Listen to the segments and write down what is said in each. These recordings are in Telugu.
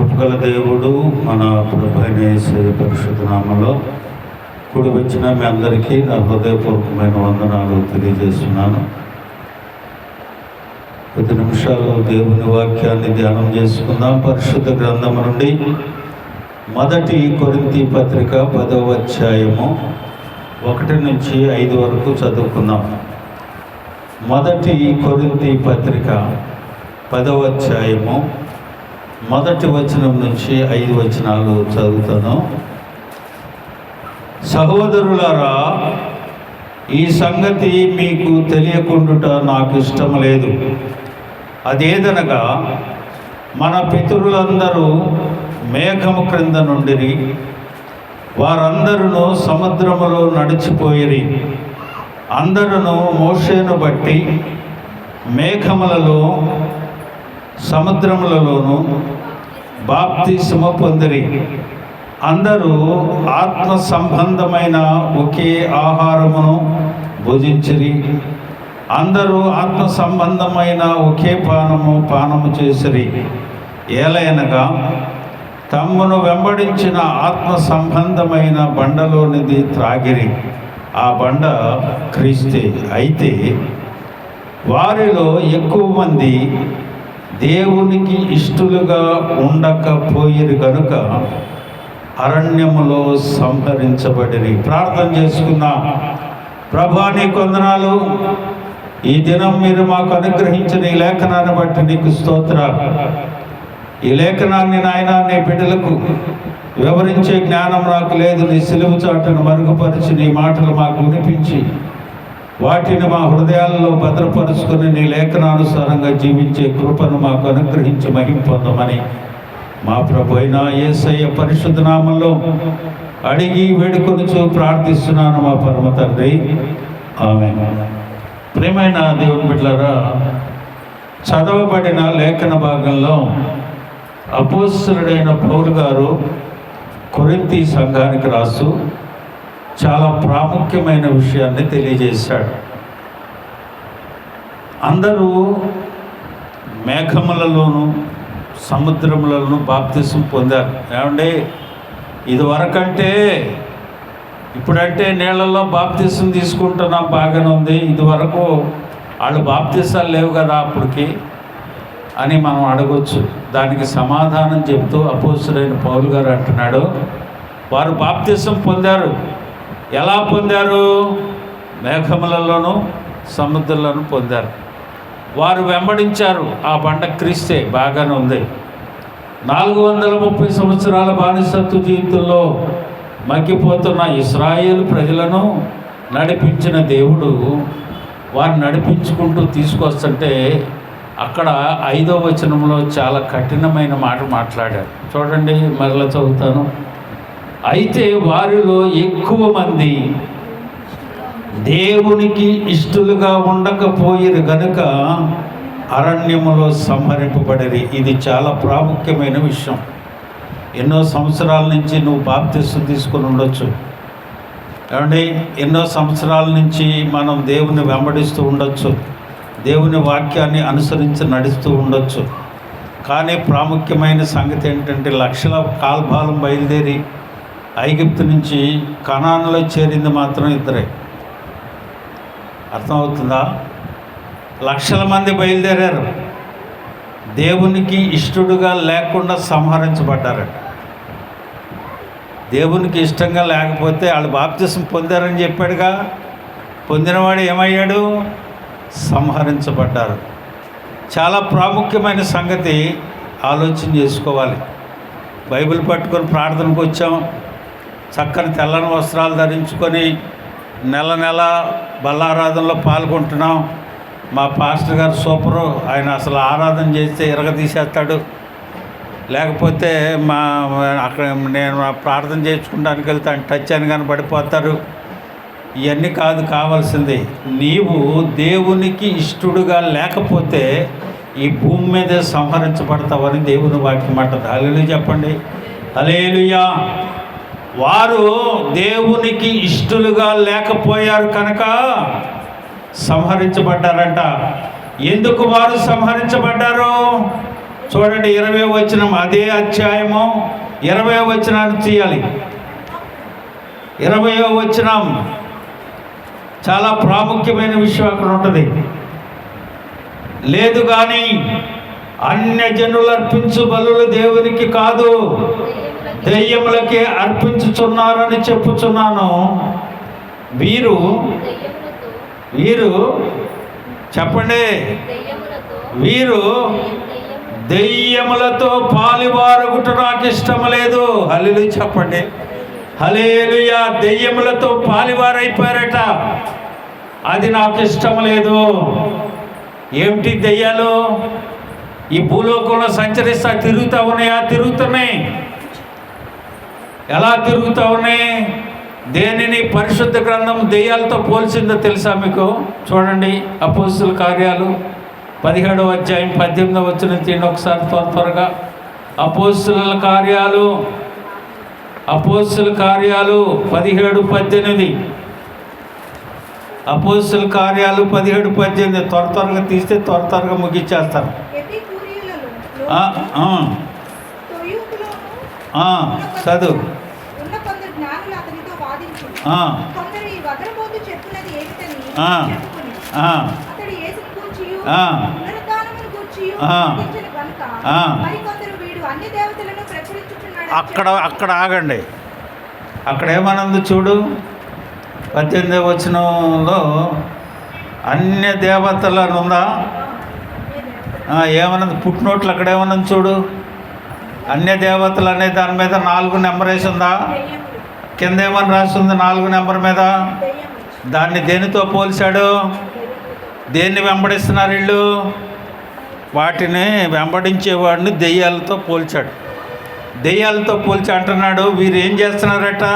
కృపగల దేవుడు మన ప్రభువైన యేసయ్య పరిశుద్ధ నామములో కూడి వచ్చిన మీ అందరికీ నా హృదయపూర్వకమైన వందనాలు తెలియజేస్తున్నాను. 10 నిమిషాలు దేవుని వాక్యాన్ని ధ్యానం చేసుకుందాం. పరిశుద్ధ గ్రంథం నుండి 1 కొరింథీ పత్రిక 10వ అధ్యాయము 1 నుంచి 5 వరకు చదువుకుందాం. 1 కొరింథీ పత్రిక 10వ అధ్యాయము 1 వచనం నుంచి 5 వచనాలు చదువుతాను. సహోదరులారా, ఈ సంగతి మీకు తెలియకుండుట నాకు ఇష్టం లేదు. అదేదనగా, మన పితరులందరూ మేఘము క్రింద నుండిరి, వారందరూ సముద్రములో నడిచిపోయిరి. అందరూ మోషేను బట్టి మేఘములలో సముద్రములలోను బాప్తిస్మ పొందిరి. అందరూ ఆత్మ సంబంధమైన ఒకే ఆహారమును భుజించిరి. అందరూ ఆత్మ సంబంధమైన ఒకే పానము చేసిరి. ఏలయనగా తమ్మును వెంబడించిన ఆత్మ సంబంధమైన బండలోనిది త్రాగిరి. ఆ బండ క్రీస్తే. అయితే వారిలో ఎక్కువ మంది దేవునికి ఇష్టలుగా ఉండకపోయిరు గనుక అరణ్యములో సంహరించబడిరి. ప్రార్థన చేసుకుందాం. ప్రభా, నీకు వందనాలు. ఈ దినం మీరు మాకు అనుగ్రహించిన ఈ లేఖనాన్ని బట్టి నీకు స్తోత్రాలు. ఈ లేఖనాన్ని నాయన నీ బిడ్డలకు వివరించే జ్ఞానం నాకు లేదు. నీ సిలువ చాటును మరుగుపరిచి నీ మాటలు మాకు వినిపించి వాటిని మా హృదయాల్లో భద్రపరుచుకుని నీ లేఖనానుసారంగా జీవించే కృపను మాకు అనుగ్రహించి మహిమ పొందమని మా ప్రభు అయిన యేసయ్య పరిశుద్ధ నామములో అడిగి వేడుకొనుచు ప్రార్థిస్తున్నాను మా పరమ తండ్రి, ఆమేన్. ప్రియమైన దేవుని బిడ్డలారా, చదవబడిన లేఖన భాగంలో అపోస్తలుడైన పౌలు గారు కొరింథీ సంఘానికి రాస్తూ చాలా ప్రాముఖ్యమైన విషయాన్ని తెలియజేశాడు. అందరూ మేఘములలోను సముద్రములలోను బాప్తిసం పొందారు. ఏమంటే ఇదివరకంటే ఇప్పుడంటే నీళ్ళల్లో బాప్తిసం తీసుకుంటున్నాం, బాగానే ఉంది. ఇదివరకు వాళ్ళు బాప్తిసాలు లేవు కదా అప్పటికి అని మనం అడగొచ్చు. దానికి సమాధానం చెప్తూ అపోస్తలుడైన పౌలు గారు అంటున్నాడు, వారు బాప్తిసం పొందారు. ఎలా పొందారు? మేఘములలోనూ సముద్రంలోనూ పొందారు. వారు వెంబడించారు. ఆ బండ క్రీస్తే. బాగానే ఉంది. 430 సంవత్సరాల బానిసత్వ జీవితంలో మగ్గిపోతున్న ఇశ్రాయేలు ప్రజలను నడిపించిన దేవుడు వారిని నడిపించుకుంటూ తీసుకొస్తుంటే అక్కడ 5వ వచనంలో చాలా కఠినమైన మాట మాట్లాడారు. చూడండి, మరలా చదువుతాను. అయితే వారిలో ఎక్కువ మంది దేవునికి ఇష్టలుగా ఉండకపోయిరు గనుక అరణ్యములో సంహరింపబడిరి. ఇది చాలా ప్రాముఖ్యమైన విషయం. ఎన్నో సంవత్సరాల నుంచి నువ్వు బాప్తిసం తీసుకుని ఉండొచ్చు. ఏమండి, ఎన్నో సంవత్సరాల నుంచి మనం దేవుని వెంబడిస్తూ ఉండొచ్చు, దేవుని వాక్యాన్ని అనుసరించి నడుస్తూ ఉండొచ్చు. కానీ ప్రాముఖ్యమైన సంగతి ఏంటంటే, లక్షల కాల్బాలం బయలుదేరి ఐగుప్తు నుంచి కనానులో చేరింది మాత్రం ఇద్దరే. అర్థమవుతుందా? లక్షల మంది బయలుదేరారు, దేవునికి ఇష్టడుగా లేకుండా సంహరించబడ్డారట. దేవునికి ఇష్టంగా లేకపోతే వాళ్ళు బాప్తిసం పొందారని చెప్పాడుగా. పొందినవాడు ఏమయ్యాడు? సంహరించబడ్డారు. చాలా ప్రాముఖ్యమైన సంగతి ఆలోచన చేసుకోవాలి. బైబిల్ పట్టుకొని ప్రార్థనకు వచ్చాం, చక్కని తెల్లని వస్త్రాలు ధరించుకొని నెల నెల బల్లారాధనలో పాల్గొంటున్నాం. మా పాస్టర్ గారు సూపరు. ఆయన అసలు ఆరాధన చేస్తే ఇరగదీసేస్తాడు. లేకపోతే అక్కడ నేను ప్రార్థన చేసుకుంటానికి వెళ్తాను, టచ్ అని కానీ పడిపోతారు. ఇవన్నీ కాదు కావాల్సింది. నీవు దేవునికి ఇష్టడుగా లేకపోతే ఈ భూమి మీదే సంహరించబడతావని దేవుని వాక్యం అంటది. హల్లెలూయా చెప్పండి, హల్లెలూయా. వారు దేవునికి ఇష్టలుగా లేకపోయారు కనుక సంహరించబడ్డారంట. ఎందుకు వారు సంహరించబడ్డారు? చూడండి 20వ వచనం, అదే అధ్యాయము 20వ వచనాన్ని తీయాలి. 20వ వచనం చాలా ప్రాముఖ్యమైన విషయం అక్కడ ఉంటుంది. లేదు కానీ అన్యజనులు అర్పించు బలులు దేవునికి కాదు, దెయ్యములకే అర్పించుచున్నారని చెప్పుచున్నాను. వీరు చెప్పండి, వీరు దెయ్యములతో పాలువారుగుట నాకు ఇష్టం లేదు. హల్లెలూయా చెప్పండి, హల్లెలూయా. దెయ్యములతో పాలువారైపోయారట, అది నాకు ఇష్టం లేదు. ఏమిటి దెయ్యాలు? ఈ భూలోకంలో సంచరిస్తా తిరుగుతూ ఉన్నాయా? తిరుగుతున్నాయి. ఎలా తిరుగుతూ ఉన్నాయి? దేనిని పరిశుద్ధ గ్రంథం దెయ్యాలతో పోల్చిందో తెలుసా మీకు? చూడండి, అపోస్తుల కార్యాలు 17వ అధ్యాయం 18వ వచనం తీయండి ఒకసారి త్వరగా. అపోస్తుల కార్యాలు 17:18. అపోస్తుల కార్యాలు 17:18 త్వరగా తీస్తే త్వరగా ముగించేస్తాను. చదువు. అక్కడ ఆగండి. అక్కడ ఏమన్నది చూడు, 18వ వచనంలో అన్య దేవతలను ఉందా? ఏమన్నది పుట్టినోట్లు అక్కడ ఏమన్నది చూడు. అన్య దేవతలు అనే దాని మీద 4 నెంబర్ వేసి ఉందా? కింద ఏమని రాస్తుంది 4 నెంబర్ మీద? దాన్ని దేనితో పోల్చాడు? దేన్ని వెంబడిస్తున్నారు వీళ్ళు? వాటిని వెంబడించేవాడిని దెయ్యాలతో పోల్చాడు. దెయ్యాలతో పోల్చి అంటున్నాడు, వీరు ఏం చేస్తున్నారట?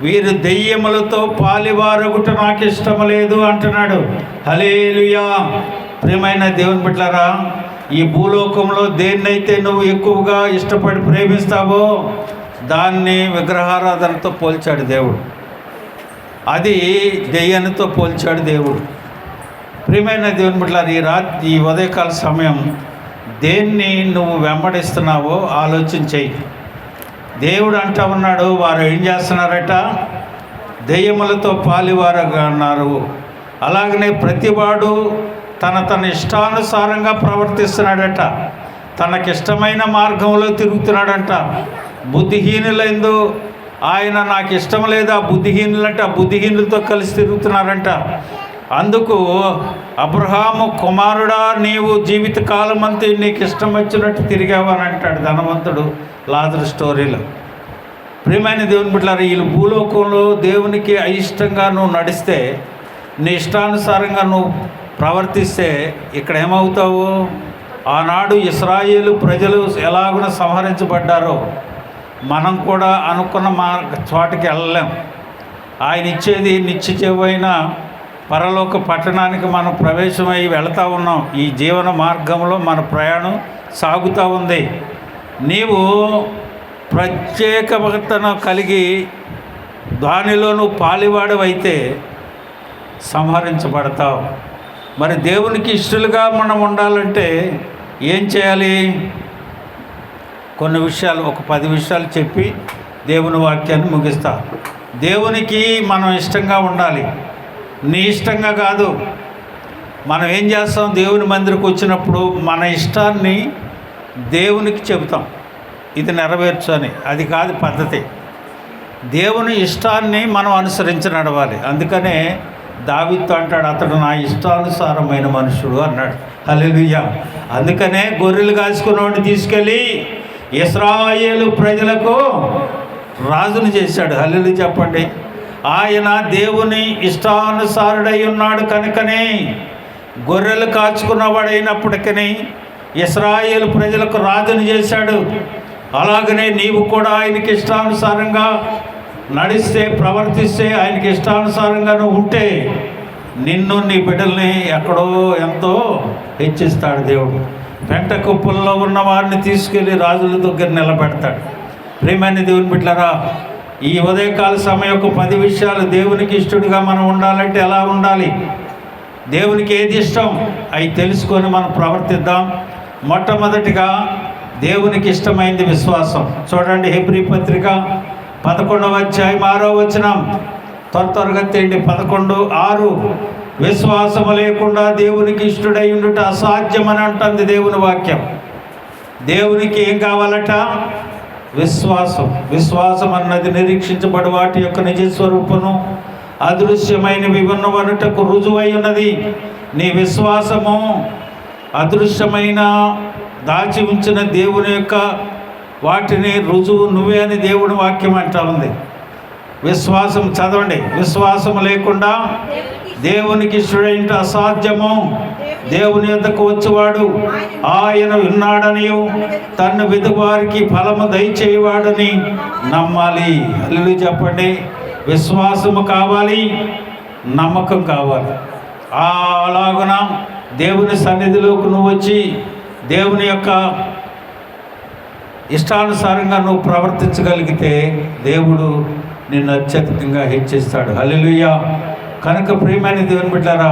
వీరు దెయ్యములతో పాలువారుగుట నాకు ఇష్టం లేదు అంటున్నాడు. హల్లెలూయా. ప్రియమైన దేవుని బిడ్డలారా, ఈ భూలోకంలో దేన్నైతే నువ్వు ఎక్కువగా ఇష్టపడి ప్రేమిస్తావో దాన్ని విగ్రహారాధనతో పోల్చాడు దేవుడు. అది దెయ్యానితో పోల్చాడు దేవుడు. ప్రియమైన దేవుని బిడ్డలారా, ఈ ఉదయకాల సమయం దేన్ని నువ్వు వెంబడిస్తున్నావో ఆలోచన చెయ్యి. దేవుడు అంటా ఉన్నాడు, వారు ఏం చేస్తున్నారట? దెయ్యములతో పాలువారుగా అన్నారు. అలాగనే ప్రతివాడు తన ఇష్టానుసారంగా ప్రవర్తిస్తున్నాడట, తనకిష్టమైన మార్గంలో తిరుగుతున్నాడంట. బుద్ధిహీనులందు ఆయన నాకు ఇష్టం లేదు, ఆ బుద్ధిహీనులంటే ఆ బుద్ధిహీనులతో కలిసి తిరుగుతున్నారంట. అందుకు అబ్రహాము కుమారుడా, నీవు జీవితకాలం అంతా నీకు ఇష్టం వచ్చినట్టు తిరిగావని అంటాడు ధనవంతుడు లాజరు స్టోరీలో. ప్రియమైన దేవుని బిడ్డలారా, ఈ భూలోకంలో దేవునికి అయిష్టంగా నువ్వు నడిస్తే, నీ ఇష్టానుసారంగా నువ్వు ప్రవర్తిస్తే ఇక్కడ ఏమవుతావు? ఆనాడు ఇశ్రాయేలు ప్రజలు ఎలాగున సంహరించబడ్డారో మనం కూడా అనుకున్న చోటికి వెళ్ళలేం. ఆయన ఇచ్చేది నిత్యజీవమైన పరలోక పట్టణానికి మనం ప్రవేశమై వెళతా ఉన్నాం. ఈ జీవన మార్గంలో మన ప్రయాణం సాగుతూ ఉంది. నీవు ప్రత్యేకతను కలిగి దానిలో నువ్వు పాలివాడవైతే సంహరించబడతావు. మరి దేవునికి ఇష్టలుగా మనం ఉండాలంటే ఏం చేయాలి? కొన్ని విషయాలు, ఒక 10 విషయాలు చెప్పి దేవుని వాక్యాన్ని ముగిస్తా. దేవునికి మనం ఇష్టంగా ఉండాలి, నీ ఇష్టంగా కాదు. మనం ఏం చేస్తాం? దేవుని మందిరికి వచ్చినప్పుడు మన ఇష్టాన్ని దేవునికి చెబుతాం, ఇది నెరవేర్చు అని. అది కాదు పద్ధతి. దేవుని ఇష్టాన్ని మనం అనుసరించి నడవాలి. అందుకనే దావీదుతో అంటాడు, అతడు నా ఇష్టానుసారమైన మనుషుడు అన్నాడు. హల్లెలూయా. అందుకనే గొర్రెలు కాసుకున్నవాడిని తీసుకెళ్ళి ఇశ్రాయేలు ప్రజలకు రాజును చేశాడు. హల్లెలూయా చెప్పండి. ఆయన దేవుని ఇష్టానుసారుడై ఉన్నాడు కనుకనే గొర్రెలు కాచుకున్నవాడైనప్పటికీ ఇశ్రాయేలు ప్రజలకు రాజును చేశాడు. అలాగనే నీవు కూడా ఆయనకి ఇష్టానుసారంగా నడిస్తే, ప్రవర్తిస్తే, ఆయనకి ఇష్టానుసారంగా నువ్వు ఉంటే నిన్ను, నీ బిడ్డల్ని ఎక్కడో ఎంతో హెచ్చిస్తాడు దేవుడు. పెంట కుప్పల్లో ఉన్న వారిని తీసుకెళ్ళి రాజుల దగ్గర నిలబెడతాడు. ప్రియమైన దేవుని బిడ్డలారా, ఈ ఉదయకాల సమయం ఒక 10 విషయాలు. దేవునికి ఇష్టడుగా మనం ఉండాలంటే ఎలా ఉండాలి, దేవునికి ఏది ఇష్టం అవి తెలుసుకొని మనం ప్రవర్తిద్దాం. మొట్టమొదటిగా దేవునికి ఇష్టమైంది విశ్వాసం. చూడండి, హెబ్రీ పత్రిక 11వ అధ్యాయం 6వ వచనం. త్వరగా తేండి. 11:6. విశ్వాసము లేకుండా దేవునికి ఇష్టడై ఉండుట అసాధ్యమని అంటుంది దేవుని వాక్యం. దేవునికి ఏం కావాలట? విశ్వాసం. విశ్వాసం అన్నది నిరీక్షించబడి వాటి యొక్క నిజస్వరూపను అదృశ్యమైనవి ఉన్నవనుటకు రుజువై ఉన్నది. నీ విశ్వాసము అదృశ్యమైన దాచి ఉంచిన దేవుని యొక్క వాటిని రుజువు నువ్వే అని దేవుని వాక్యం అంటా ఉంది. విశ్వాసం చదవండి. విశ్వాసం లేకుండా దేవునికి ఇష్టడైన అసాధ్యము. దేవుని యొద్దకు వచ్చేవాడు ఆయన ఉన్నాడని, తన్ను వెతుకువారికి ఫలము దయచేయవాడని నమ్మాలి. హల్లెలూయా చెప్పండి. విశ్వాసము కావాలి, నమ్మకం కావాలి. అలాగున దేవుని సన్నిధిలోకి నువ్వు వచ్చి దేవుని యొక్క ఇష్టానుసారంగా నువ్వు ప్రవర్తించగలిగితే దేవుడు నిన్ను అత్యధికంగా హెచ్చిస్తాడు. హల్లెలూయా. కనుక ప్రియమైన దేవుని బిడ్డలారా,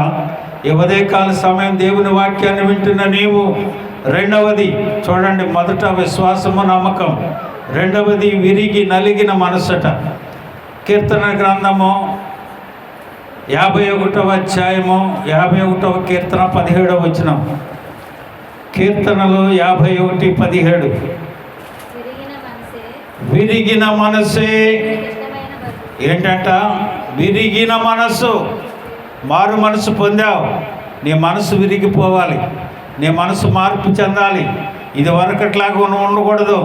ఈ ఉదయకాల సమయం దేవుని వాక్యాన్ని వింటున్న నీవు, రెండవది చూడండి, మొదట విశ్వాసము నమ్మకం, రెండవది విరిగి నలిగిన మనసట. కీర్తన గ్రంథము 51వ అధ్యాయము 51వ కీర్తన 17వ వచనం. కీర్తనలు 51:17. విరిగిన మనసే ఏంటంట? విరిగిన మనసు. మారు మనసు పొందావు, నీ మనసు విరిగిపోవాలి, నీ మనసు మార్పు చెందాలి. ఇది వరకట్లాగా ఉండకూడదు.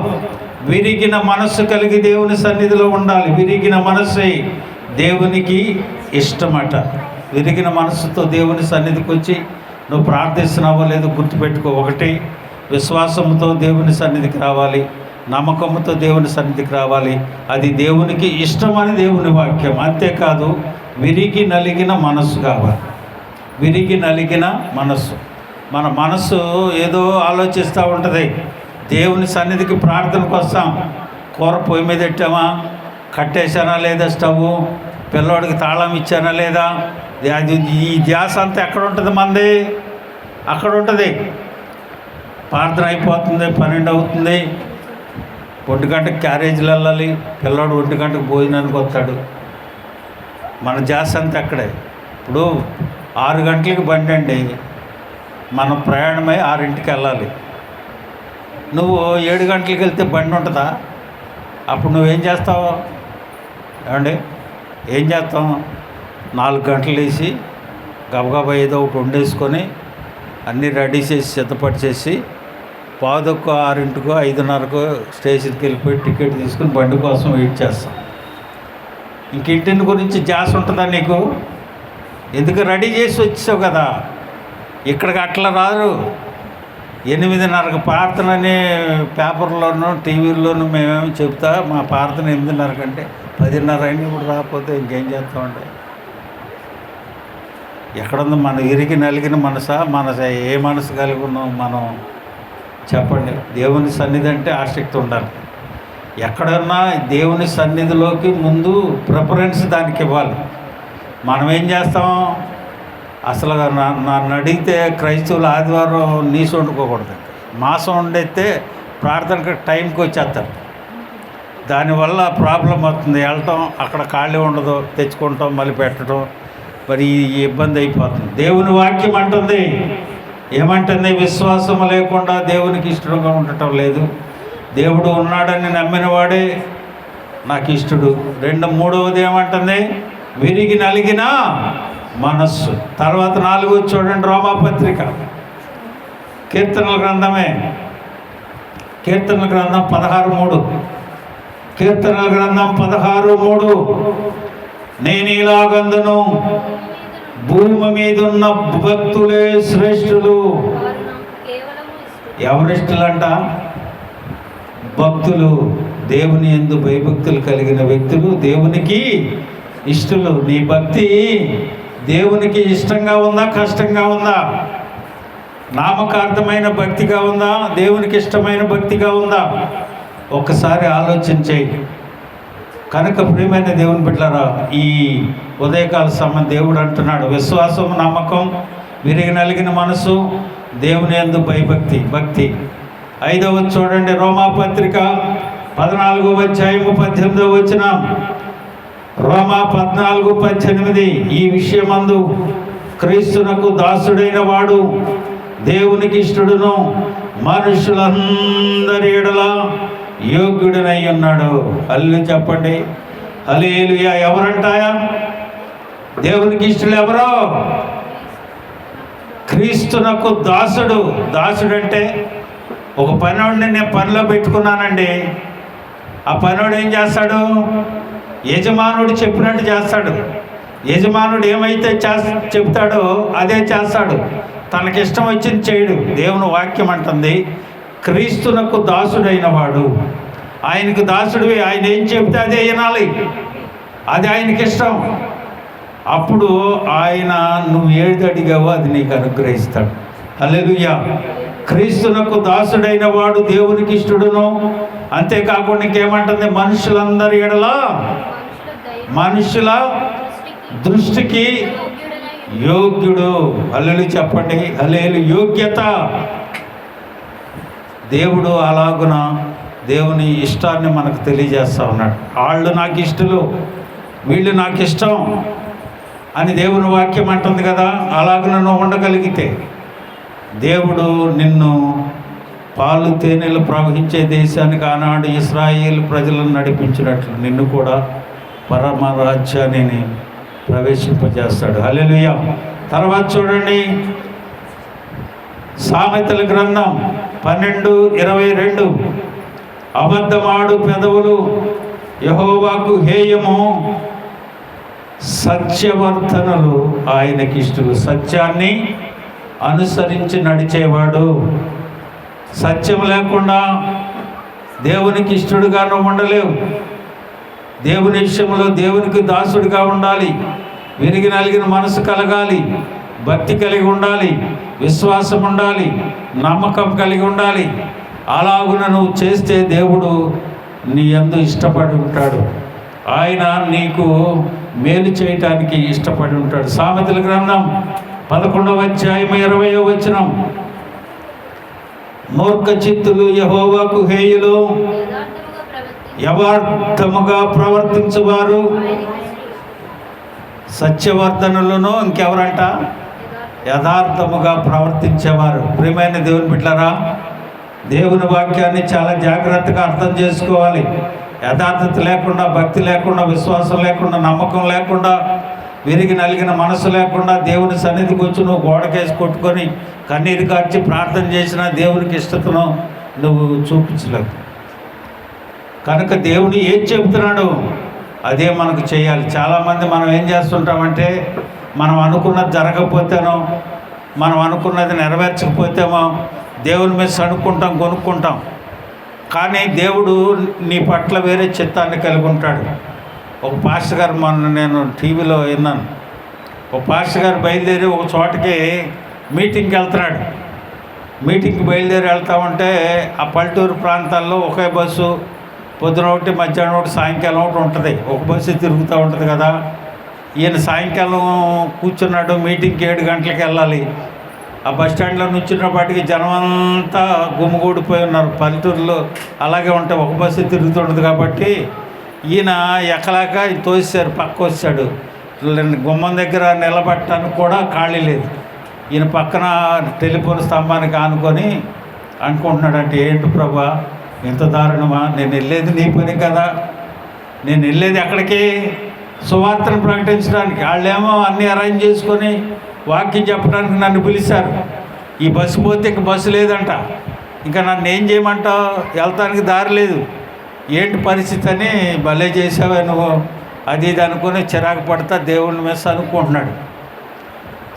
విరిగిన మనస్సు కలిగి దేవుని సన్నిధిలో ఉండాలి. విరిగిన మనస్సే దేవునికి ఇష్టమట. విరిగిన మనస్సుతో దేవుని సన్నిధికి వచ్చి నువ్వు ప్రార్థిస్తున్నావో లేదో గుర్తుపెట్టుకో. ఒకటి, విశ్వాసంతో దేవుని సన్నిధికి రావాలి, నమ్మకంతో దేవుని సన్నిధికి రావాలి. అది దేవునికి ఇష్టమని దేవుని వాక్యం. అంతేకాదు, విరిగి నలిగిన మనస్సు కావాలి. విరిగి నలిగిన మనస్సు. మన మనస్సు ఏదో ఆలోచిస్తూ ఉంటుంది. దేవుని సన్నిధికి ప్రార్థనకు వస్తాం, కూర పొయ్యి మీద పెట్టామా, కట్టేశానా లేదా, స్టవ్ పిల్లవాడికి తాళం ఇచ్చానా లేదా, అది ఈ ధ్యాస అంతా ఎక్కడ ఉంటుంది? మంది అక్కడ ఉంటుంది. ప్రార్థన అయిపోతుంది, 12 అవుతుంది, 1 గంటకు క్యారేజీలు వెళ్ళాలి, పిల్లవాడు 1 గంటకు భోజనానికి వస్తాడు. మన ధ్యాస అంతా అక్కడే. ఇప్పుడు 6 గంటలకి బండి అండి, మనం ప్రయాణమై 6ంటికి వెళ్ళాలి. నువ్వు 7 గంటలకు వెళ్తే బండి ఉంటుందా? అప్పుడు నువ్వేం చేస్తావు? ఏమండి, ఏం చేస్తాం? 4 గంటలు వేసి గబగబా ఏదో ఒకటి వండేసుకొని అన్నీ రెడీ చేసి సిద్ధపరిచేసి 5:15, 6, 5:30 స్టేషన్కి వెళ్ళిపోయి టికెట్ తీసుకుని బండి కోసం వెయిట్ చేస్తాం. ఇంక ఇంటిని గురించి ధ్యాస ఉంటుందా నీకు? ఎందుకు రెడీ చేసి వచ్చావు కదా. ఇక్కడికి అట్లా రాదు. 8:30కి ప్రార్థనని పేపర్లోనూ టీవీల్లోనూ మేమేమి చెప్తా, మా ప్రార్థన 8:30 కంటే 10:30 అయినా ఇప్పుడు రాకపోతే ఇంకేం చేస్తామంటే. ఎక్కడుంది మన విరిగి నలిగిన మనసా? ఏ మనసు కలిగి ఉన్నాం మనం చెప్పండి. దేవుని సన్నిధి అంటే ఆసక్తి ఉండాలి. ఎక్కడన్నా దేవుని సన్నిధిలోకి ముందు ప్రిఫరెన్స్ దానికి ఇవ్వాలి. మనం ఏం చేస్తాం? అసలు నన్ను అడిగితే క్రైస్తవులు ఆదివారం నీసు వండుకోకూడదు, మాసం వండైతే ప్రార్థనకి టైంకి వచ్చేస్తారు. దానివల్ల ప్రాబ్లం అవుతుంది. వెళ్ళటం, అక్కడ ఖాళీ ఉండదు, తెచ్చుకుంటాం, మళ్ళీ పెట్టడం, మరి ఈ ఇబ్బంది అయిపోతుంది. దేవుని వాక్యం అంటుంది, ఏమంటుంది? విశ్వాసం లేకుండా దేవునికి ఇష్టంగా ఉండటం లేదు. దేవుడు ఉన్నాడని నమ్మిన వాడే నాకు ఇష్టడు. మూడవది ఏమంటుంది? విరిగి నలిగిన మనస్సు. తర్వాత 4 చూడండి, రోమాపత్రిక, కీర్తనల గ్రంథమే, కీర్తనల గ్రంథం 16:3. కీర్తనల గ్రంథం 16:3. నేను ఇలాగందును, భూమి మీద ఉన్న భక్తులే శ్రేష్ఠులు. ఎవరిష్టులంట? భక్తులు. దేవుని యందు భయభక్తులు కలిగిన వ్యక్తులు దేవునికి ఇష్టలు. నీ భక్తి దేవునికి ఇష్టంగా ఉందా, కష్టంగా ఉందా? నామకార్థమైన భక్తిగా ఉందా, దేవునికి ఇష్టమైన భక్తిగా ఉందా? ఒక్కసారి ఆలోచించేయి. కనుక ప్రియమైన దేవుని బిడ్డలారా, ఈ ఉదయకాల సమయం దేవుడు అంటున్నాడు, విశ్వాసం, నమ్మకం, విరిగి నలిగిన మనసు, దేవుని యందు భయభక్తి భక్తి. 5వ చూడండి, రోమాపత్రిక 14వ అధ్యాయము 18వ వచనం. రోమా 14:18. ఈ విషయమందు క్రీస్తునకు దాసుడైన వాడు దేవునికి ఇష్టడును మనుషులందరి ఎడల యోగ్యుడనై ఉన్నాడు. హల్లెలూయా చెప్పండి. హల్లెలూయా. ఎవరంటాయా దేవునికి ఇష్టలు? ఎవరో క్రీస్తునకు దాసుడు. దాసుడు అంటే ఒక పనివాడిని నేను పనిలో పెట్టుకున్నానండి. ఆ పనివాడు ఏం చేస్తాడు? యజమానుడు చెప్పినట్టు చేస్తాడు. యజమానుడు ఏమైతే చెప్తాడో అదే చేస్తాడు. తనకిష్టం వచ్చింది చేయడు. దేవుని వాక్యం అంటుంది క్రీస్తునకు దాసుడైన వాడు. ఆయనకు దాసుడివి. ఆయన ఏం చెప్తే అదే వినాలి. అది ఆయనకి ఇష్టం. అప్పుడు ఆయన నువ్వు ఏది అడిగావో అది నీకు అనుగ్రహిస్తాడు. హల్లెలూయా. క్రీస్తునకు దాసుడైన వాడు దేవునికి ఇష్టడును. అంతేకాకుండా ఇంకేమంటుంది? మనుషులందరి ఎడల, మనుషుల దృష్టికి యోగ్యుడు. హల్లెలూయా చెప్పండి. హల్లెలూయా. యోగ్యత. దేవుడు అలాగున దేవుని ఇష్టాన్ని మనకు తెలియజేస్తూ ఉన్నాడు. వాళ్ళు నాకు ఇష్టలు, వీళ్ళు నాకు ఇష్టం అని దేవుని వాక్యం అంటుంది కదా. అలాగున నువ్వు ఉండగలిగితే దేవుడు నిన్ను పాలు తేనెలు ప్రవహించే దేశానికి ఆనాడు ఇశ్రాయేలు ప్రజలను నడిపించినట్లు నిన్ను కూడా పరమ రాజ్యాన్ని ప్రవేశింపజేస్తాడు. హల్లెలూయా. తర్వాత చూడండి, సామెతల గ్రంథం 12:22. అబద్ధమాడు పెదవులు యెహోవాకు హేయము, సత్యవర్తనలు ఆయనకి ఇష్టలు. సత్యాన్ని అనుసరించి నడిచేవాడు. సత్యం లేకుండా దేవునికి ఇష్టడుగా నువ్వు ఉండలేవు. దేవుని విషయంలో దేవునికి దాసుడిగా ఉండాలి. విరిగి నలిగిన మనసు కలగాలి, భక్తి కలిగి ఉండాలి, విశ్వాసం ఉండాలి, నమ్మకం కలిగి ఉండాలి. అలాగున నువ్వు చేస్తే దేవుడు నీ యందు ఇష్టపడి ఉంటాడు. ఆయన నీకు మేలు చేయటానికి ఇష్టపడి ఉంటాడు. సామెతల గ్రంథం 11వ అధ్యాయం 20వ వచనం. మూర్ఖ చిత్తులు యెహోవాకు హేయులు, యథార్థముగా ప్రవర్తించువారు సత్యవర్ధనులను. ఇంకెవరంట? యథార్థముగా ప్రవర్తించేవారు. ప్రియమైన దేవుని బిడ్డలారా, దేవుని వాక్యాన్ని చాలా జాగ్రత్తగా అర్థం చేసుకోవాలి. యథార్థత లేకుండా, భక్తి లేకుండా, విశ్వాసం లేకుండా, నమ్మకం లేకుండా, విరిగి నలిగిన మనసు లేకుండా దేవుని సన్నిధికి వచ్చి నువ్వు గోడకేసి కొట్టుకొని కన్నీరు కార్చి ప్రార్థన చేసినా దేవునికి ఇష్టతను నువ్వు చూపించలేవు. కనుక దేవుడు ఏం చెబుతున్నాడు అదే మనకు చేయాలి. చాలామంది మనం ఏం చేస్తుంటామంటే, మనం అనుకున్నది జరగకపోతేనో, మనం అనుకున్నది నెరవేర్చకపోతేమో దేవుని మీద సణుక్కుంటాం, కొనుక్కుంటాం. కానీ దేవుడు నీ పట్ల వేరే చిత్తాన్ని కలిగి ఉంటాడు. ఒక పాస్టర్ గారు మొన్న నేను టీవీలో విన్నాను. ఒక పాస్టర్ గారు బయలుదేరి ఒక చోటకి మీటింగ్కి వెళ్తున్నాడు. మీటింగ్కి బయలుదేరి వెళ్తా ఉంటే ఆ పల్లెటూరు ప్రాంతాల్లో ఒకే బస్సు పొద్దున ఒకటి, మధ్యాహ్నం ఒకటి, సాయంకాలం ఒకటి ఉంటుంది. ఒక బస్సు తిరుగుతూ ఉంటుంది కదా. ఈయన సాయంకాలం కూర్చున్నాడు. మీటింగ్కి 7 గంటలకు వెళ్ళాలి. ఆ బస్ స్టాండ్లో నుంచున్నప్పటికీ జనం అంతా గుమిగూడిపోయి ఉన్నారు. పల్లెటూరులో అలాగే ఉంటాయి, ఒక బస్సు తిరుగుతుంటుంది కాబట్టి ఈయన ఎక్కలేక తోసారు, పక్క వచ్చాడు. గుమ్మం దగ్గర నిలబట్టడానికి కూడా ఖాళీ లేదు. ఈయన పక్కన టెలిఫోన్ స్తంభానికి ఆనుకొని అనుకుంటున్నాడు, అంటే ఏంటి ప్రభా ఇంత దారుణమా? నేను వెళ్ళేది నీ పని కదా, నేను వెళ్ళేది ఎక్కడికి? సువార్తను ప్రకటించడానికి. వాళ్ళేమో అన్నీ అరేంజ్ చేసుకొని వాక్యం చెప్పడానికి నన్ను పిలిచారు. ఈ బస్సు పోతే ఇంక బస్సు లేదంట, ఇంకా నన్ను ఏం చేయమంటావు? వెళ్తానికి దారి లేదు, ఏంటి పరిస్థితి అని. భలే చేసావే నువ్వు, అది ఇది అనుకుని చిరాకు పడతా దేవుని మీద అనుకుంటున్నాడు.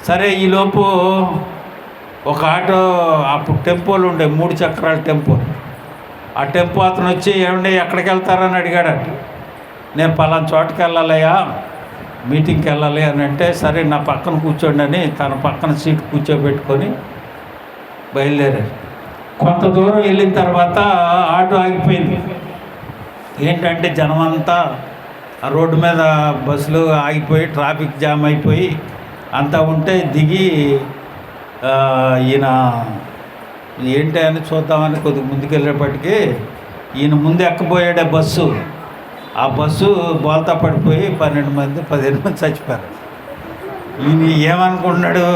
సరే, ఈలోపు ఒక ఆటో, అప్పుడు టెంపోలు ఉండే 3 చక్రాల టెంపో. ఆ టెంపో అతను వచ్చి ఏమండి ఎక్కడికి వెళ్తారని అడిగాడట. నేను పలానా చోటుకి వెళ్ళాలయ్యా, మీటింగ్కి వెళ్ళాలి అని అంటే, సరే నా పక్కన కూర్చోండి అని తన పక్కన సీట్ కూర్చోబెట్టుకొని బయలుదేరారు. కొంత దూరం వెళ్ళిన తర్వాత ఆటో ఆగిపోయింది. ఏంటంటే జనమంతా ఆ రోడ్డు మీద బస్సులు ఆగిపోయి ట్రాఫిక్ జామ్ అయిపోయి అంతా ఉంటే దిగి ఈయన ఏంటి అని చూద్దామని కొద్దిగా ముందుకెళ్ళేపటికి ఈయన ముందు ఎక్కబోయాడే బస్సు, ఆ బస్సు బోల్తా పడిపోయి 15 మంది చచ్చిపోయారు. ఈయన ఏమనుకుంటున్నాడు,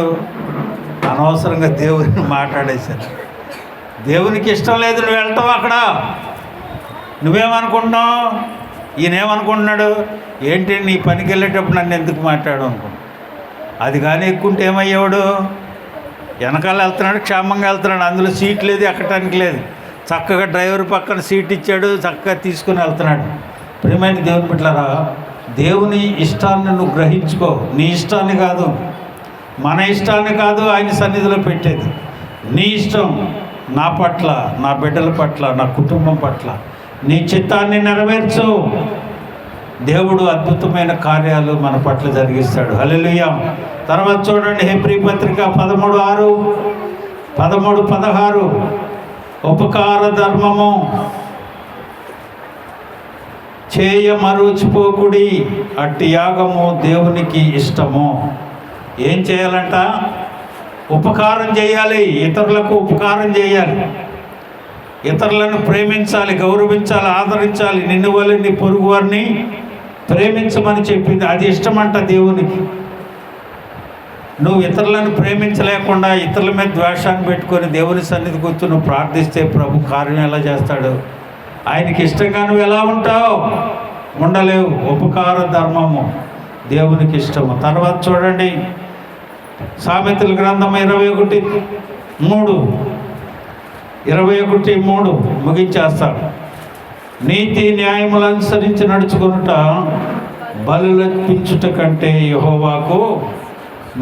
అనవసరంగా దేవుడిని మాట్లాడేశారు. దేవునికి ఇష్టం లేదు నువ్వు వెళ్తావు అక్కడ. నువ్వేమనుకుంటున్నావు, ఈయన ఏమనుకుంటున్నాడు, ఏంటి నీ పనికి వెళ్ళేటప్పుడు నన్ను ఎందుకు మాట్లాడు అనుకుంటున్నాడు. అది కానీ ఎక్కుంటే ఏమయ్యేవాడు, వెనకాల వెళ్తున్నాడు, క్షేమంగా వెళ్తున్నాడు, అందులో సీట్ లేదు, ఎక్కడానికి లేదు, చక్కగా డ్రైవర్ పక్కన సీట్ ఇచ్చాడు, చక్కగా తీసుకుని వెళ్తున్నాడు. ప్రియమైన దేవుని బిడ్డలారా, దేవుని ఇష్టాన్ని నువ్వు గ్రహించుకో. నీ ఇష్టాన్ని కాదు, మన ఇష్టాన్ని కాదు ఆయన సన్నిధిలో పెట్టేది. నీ ఇష్టం నా పట్ల, నా బిడ్డల పట్ల, నా కుటుంబం పట్ల నీ చిత్తాన్ని నెరవేర్చు. దేవుడు అద్భుతమైన కార్యాలు మన పట్ల జరిగిస్తాడు. హల్లెలూయా. తర్వాత చూడండి, హెబ్రీ పత్రిక 13:6, 13:16. ఉపకార ధర్మము చేయ మరుచిపోకుడి, అట్టి యాగము దేవునికి ఇష్టము. ఏం చేయాలంట, ఉపకారం చేయాలి, ఇతరులకు ఉపకారం చేయాలి, ఇతరులను ప్రేమించాలి, గౌరవించాలి, ఆదరించాలి. నిన్ను వల్ల నీ పొరుగు వారిని ప్రేమించమని చెప్పింది. అది ఇష్టమంట దేవునికి. నువ్వు ఇతరులను ప్రేమించలేకుండా ఇతరుల మీద ద్వేషాన్ని పెట్టుకొని దేవుని సన్నిధి కూర్చొని నువ్వు ప్రార్థిస్తే ప్రభు కార్యం ఎలా చేస్తాడు? ఆయనకి ఇష్టంగా నువ్వు ఎలా ఉంటావు? ఉండలేవు. ఉపకార ధర్మము దేవునికి ఇష్టము. తర్వాత చూడండి, సామెతల గ్రంథం 21:3 ముగించేస్తాడు. నీతి న్యాయములు అనుసరించి నడుచుకొనుట బలులర్పించుట కంటే యెహోవాకు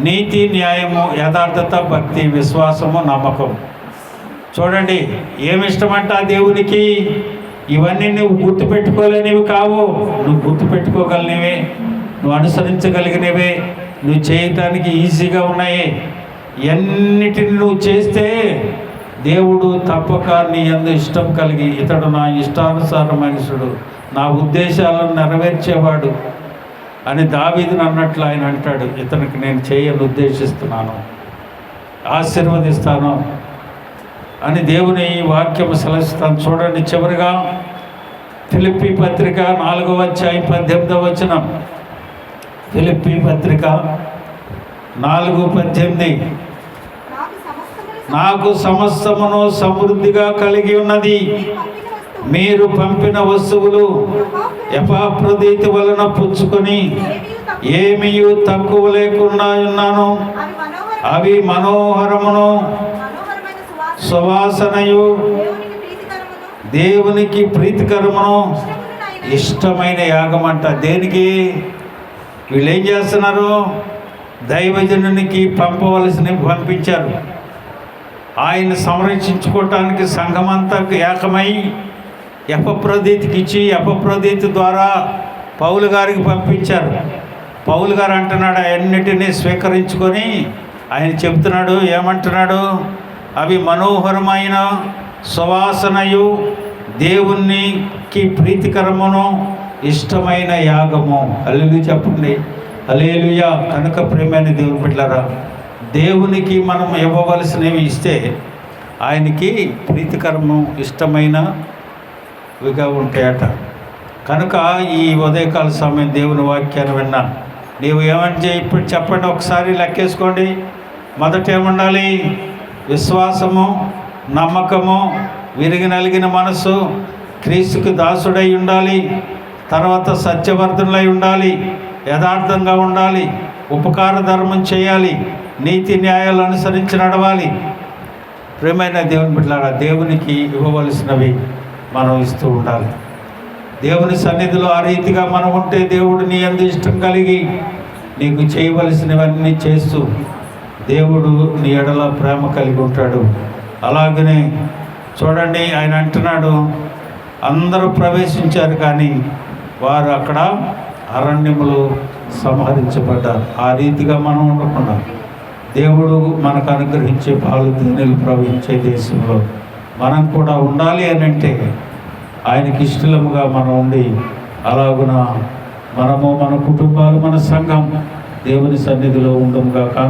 నీతి, న్యాయము, యథార్థత, భక్తి, విశ్వాసము, నమ్మకం. చూడండి, ఏమి ఇష్టమంట దేవునికి? ఇవన్నీ నువ్వు గుర్తుపెట్టుకోలేనివి కావు, నువ్వు గుర్తుపెట్టుకోగలిగినవే, నువ్వు అనుసరించగలిగినవే, నువ్వు చేయటానికి ఈజీగా ఉన్నాయి. ఎన్నిటిని నువ్వు చేస్తే దేవుడు తప్పక నీ యందు ఇష్టం కలిగి, ఇతడు నా ఇష్టానుసార మనుషుడు, నా ఉద్దేశాలను నెరవేర్చేవాడు అని దావీదును అన్నట్లు ఆయన అంటాడు, ఇతనికి నేను చేయని ఉద్దేశిస్తున్నాను, ఆశీర్వదిస్తాను అని దేవుని వాక్యం సెలవిస్తాను. చూడండి, చివరిగా ఫిలిప్పీ పత్రిక 4:18. ఫిలిప్పీ పత్రిక 4:18. నాకు సమస్తమును సమృద్ధిగా కలిగి ఉన్నది, మీరు పంపిన వస్తువులు ఎపాఫ్రోదితు వలన పుచ్చుకొని ఏమీ తక్కువ లేకుండా ఉన్నాను. అవి మనోహరమును సువాసనయు దేవునికి ప్రీతికరమును ఇష్టమైన యాగం అంట. దేనికి? వీళ్ళు ఏం చేస్తున్నారు? దైవజనునికి పంపవలసినవి పంపించారు. ఆయన సంరక్షించుకోవటానికి సంఘమంతా ఏకమై ఎపఫ్రోదితుకి ఇచ్చి, ఎపఫ్రోదితు ద్వారా పౌలు గారికి పంపించారు. పౌలు గారు అంటున్నాడు, అన్నిటినీ స్వీకరించుకొని ఆయన చెప్తున్నాడు, ఏమంటున్నాడు? అవి మనోహరమైన సువాసనయు దేవునికి ప్రీతికరమును ఇష్టమైన యాగము. హల్లెలూయా చెప్పండి, హల్లెలూయా. కనుక ప్రియమైన దేవుని బిడ్డలారా, దేవునికి మనం ఇవ్వవలసినవి ఇస్తే ఆయనకి ప్రీతికరము, ఇష్టమైనవిగా ఉంటాయట. కనుక ఈ ఉదయకాల సమయం దేవుని వాక్యాన్ని విన్నాను. నీవు ఏమంటే ఇప్పుడు చెప్పండి, ఒకసారి లెక్కేసుకోండి. మొదట ఏముండాలి? విశ్వాసము, నమ్మకము, విరిగి నలిగిన మనసు, క్రీస్తుకి దాసుడై ఉండాలి. తర్వాత సత్యవర్ధనులై ఉండాలి, యథార్థంగా ఉండాలి, ఉపకార ధర్మం చేయాలి, నీతి న్యాయాలు అనుసరించి నడవాలి. ప్రియమైన దేవుని బిడ్డలారా, దేవునికి ఇవ్వవలసినవి మనం ఇస్తూ ఉండాలి. దేవుని సన్నిధిలో ఆ రీతిగా మనం ఉంటే దేవుడు నీ యందు ఇష్టం కలిగి నీకు చేయవలసినవన్నీ చేస్తూ దేవుడు నీ ఎడల ప్రేమ కలిగి ఉంటాడు. అలాగనే చూడండి, ఆయన అంటున్నాడు, అందరూ ప్రవేశించారు కానీ వారు అక్కడ అరణ్యములు సంహరించబడ్డారు. ఆ రీతిగా మనం ఉండకుండా దేవుడు మనకు అనుగ్రహించే పాలు తేనెలు ప్రవహించే దేశంలో మనం కూడా ఉండాలి అని అంటే ఆయనకి ఇష్టముగా మనం ఉండి, అలాగున మనము, మన కుటుంబాలు, మన సంఘం దేవుని సన్నిధిలో ఉండముగా.